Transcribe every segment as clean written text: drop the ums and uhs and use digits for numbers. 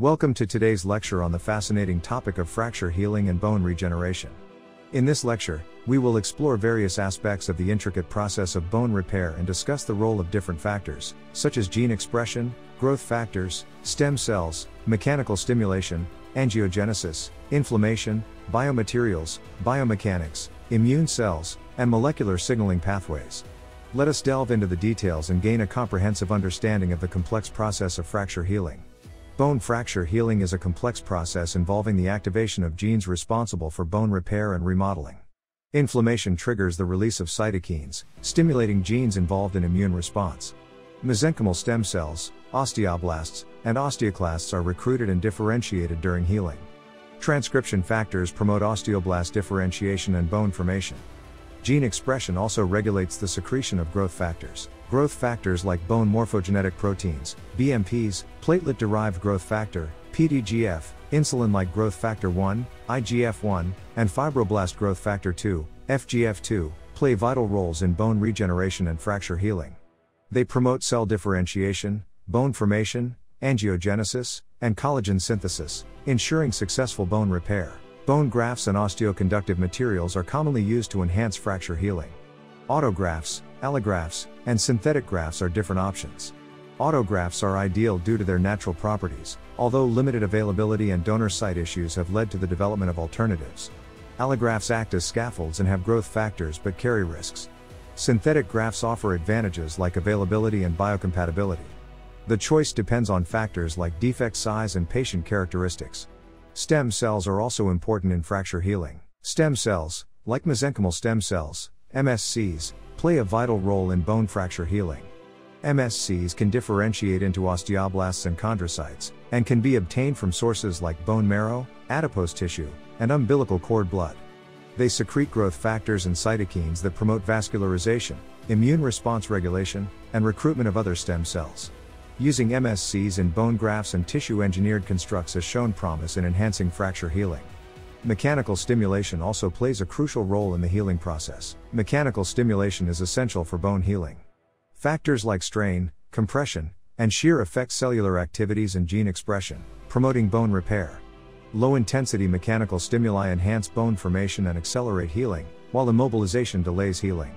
Welcome to today's lecture on the fascinating topic of fracture healing and bone regeneration. In this lecture, we will explore various aspects of the intricate process of bone repair and discuss the role of different factors, such as gene expression, growth factors, stem cells, mechanical stimulation, angiogenesis, inflammation, biomaterials, biomechanics, immune cells, and molecular signaling pathways. Let us delve into the details and gain a comprehensive understanding of the complex process of fracture healing. Bone fracture healing is a complex process involving the activation of genes responsible for bone repair and remodeling. Inflammation triggers the release of cytokines, stimulating genes involved in immune response. Mesenchymal stem cells, osteoblasts, and osteoclasts are recruited and differentiated during healing. Transcription factors promote osteoblast differentiation and bone formation. Gene expression also regulates the secretion of growth factors. Growth factors like bone morphogenetic proteins, BMPs, platelet-derived growth factor, PDGF, insulin-like growth factor 1, IGF-1, and fibroblast growth factor 2, FGF2, play vital roles in bone regeneration and fracture healing. They promote cell differentiation, bone formation, angiogenesis, and collagen synthesis, ensuring successful bone repair. Bone grafts and osteoconductive materials are commonly used to enhance fracture healing. Autografts, allografts, and synthetic grafts are different options. Autografts are ideal due to their natural properties, although limited availability and donor site issues have led to the development of alternatives. Allografts act as scaffolds and have growth factors but carry risks. Synthetic grafts offer advantages like availability and biocompatibility. The choice depends on factors like defect size and patient characteristics. Stem cells are also important in fracture healing. Stem cells, like mesenchymal stem cells, MSCs, play a vital role in bone fracture healing. MSCs can differentiate into osteoblasts and chondrocytes, and can be obtained from sources like bone marrow, adipose tissue, and umbilical cord blood. They secrete growth factors and cytokines that promote vascularization, immune response regulation, and recruitment of other stem cells. Using MSCs in bone grafts and tissue-engineered constructs has shown promise in enhancing fracture healing. Mechanical stimulation also plays a crucial role in the healing process. Mechanical stimulation is essential for bone healing. Factors like strain, compression, and shear affect cellular activities and gene expression, promoting bone repair. Low-intensity mechanical stimuli enhance bone formation and accelerate healing, while immobilization delays healing.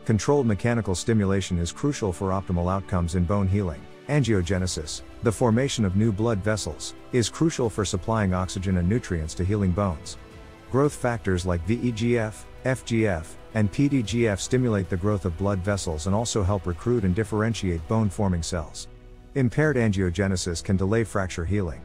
Controlled mechanical stimulation is crucial for optimal outcomes in bone healing. Angiogenesis, the formation of new blood vessels, is crucial for supplying oxygen and nutrients to healing bones. Growth factors like VEGF, FGF, and PDGF stimulate the growth of blood vessels and also help recruit and differentiate bone-forming cells. Impaired angiogenesis can delay fracture healing.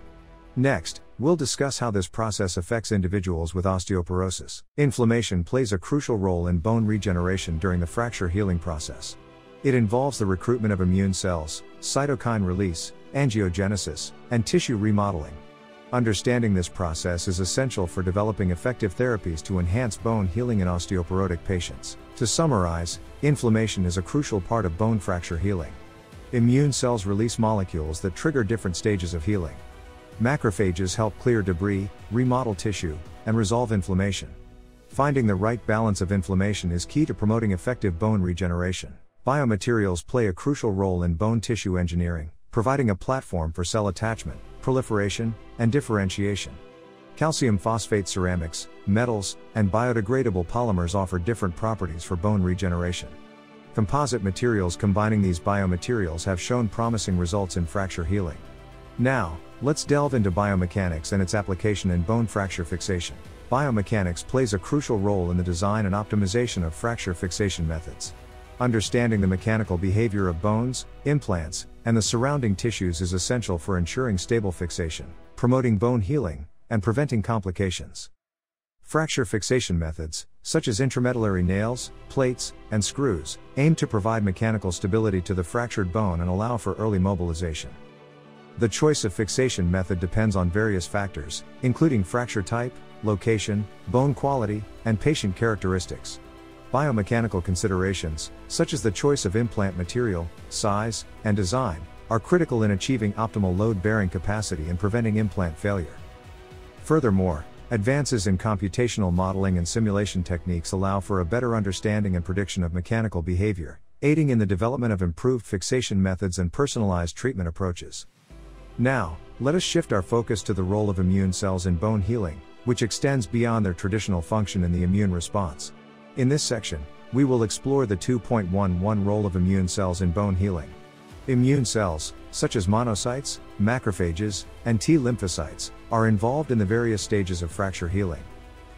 Next, we'll discuss how this process affects individuals with osteoporosis. Inflammation plays a crucial role in bone regeneration during the fracture healing process. It involves the recruitment of immune cells, cytokine release, angiogenesis, and tissue remodeling. Understanding this process is essential for developing effective therapies to enhance bone healing in osteoporotic patients. To summarize, inflammation is a crucial part of bone fracture healing. Immune cells release molecules that trigger different stages of healing. Macrophages help clear debris, remodel tissue, and resolve inflammation. Finding the right balance of inflammation is key to promoting effective bone regeneration. Biomaterials play a crucial role in bone tissue engineering, providing a platform for cell attachment, proliferation, and differentiation. Calcium phosphate ceramics, metals, and biodegradable polymers offer different properties for bone regeneration. Composite materials combining these biomaterials have shown promising results in fracture healing. Now, let's delve into biomechanics and its application in bone fracture fixation. Biomechanics plays a crucial role in the design and optimization of fracture fixation methods. Understanding the mechanical behavior of bones, implants, and the surrounding tissues is essential for ensuring stable fixation, promoting bone healing, and preventing complications. Fracture fixation methods, such as intramedullary nails, plates, and screws, aim to provide mechanical stability to the fractured bone and allow for early mobilization. The choice of fixation method depends on various factors, including fracture type, location, bone quality, and patient characteristics. Biomechanical considerations, such as the choice of implant material, size, and design, are critical in achieving optimal load-bearing capacity and preventing implant failure. Furthermore, advances in computational modeling and simulation techniques allow for a better understanding and prediction of mechanical behavior, aiding in the development of improved fixation methods and personalized treatment approaches. Now, let us shift our focus to the role of immune cells in bone healing, which extends beyond their traditional function in the immune response. In this section, we will explore the 2.11 role of immune cells in bone healing. Immune cells, such as monocytes, macrophages, and T lymphocytes, are involved in the various stages of fracture healing.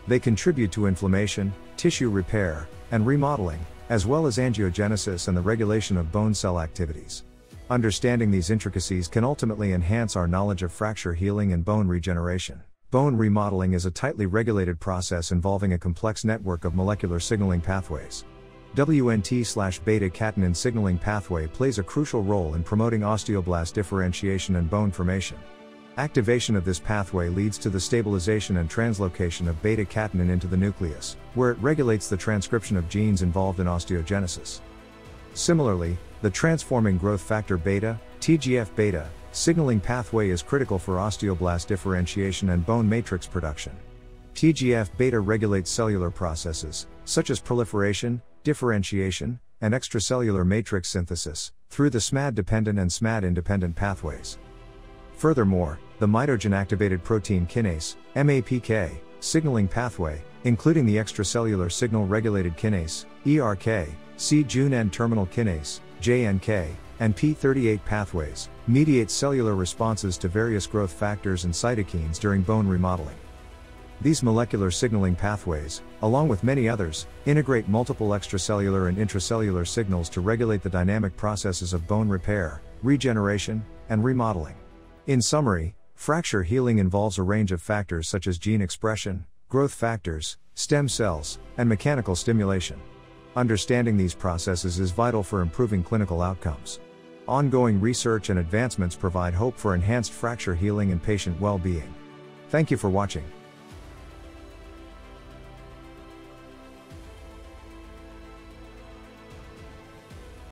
They contribute to inflammation, tissue repair, and remodeling, as well as angiogenesis and the regulation of bone cell activities. Understanding these intricacies can ultimately enhance our knowledge of fracture healing and bone regeneration. Bone remodeling is a tightly regulated process involving a complex network of molecular signaling pathways. WNT/beta-catenin signaling pathway plays a crucial role in promoting osteoblast differentiation and bone formation. Activation of this pathway leads to the stabilization and translocation of beta-catenin into the nucleus, where it regulates the transcription of genes involved in osteogenesis. Similarly, the transforming growth factor beta, TGF-beta, signaling pathway is critical for osteoblast differentiation and bone matrix production. TGF-beta regulates cellular processes, such as proliferation, differentiation, and extracellular matrix synthesis, through the SMAD-dependent and SMAD-independent pathways. Furthermore, the mitogen-activated protein kinase, MAPK, signaling pathway, including the extracellular signal-regulated kinase, ERK, C-Jun N-terminal kinase, JNK, and P38 pathways, mediate cellular responses to various growth factors and cytokines during bone remodeling. These molecular signaling pathways, along with many others, integrate multiple extracellular and intracellular signals to regulate the dynamic processes of bone repair, regeneration, and remodeling. In summary, fracture healing involves a range of factors such as gene expression, growth factors, stem cells, and mechanical stimulation. Understanding these processes is vital for improving clinical outcomes. Ongoing research and advancements provide hope for enhanced fracture healing and patient well-being. Thank you for watching.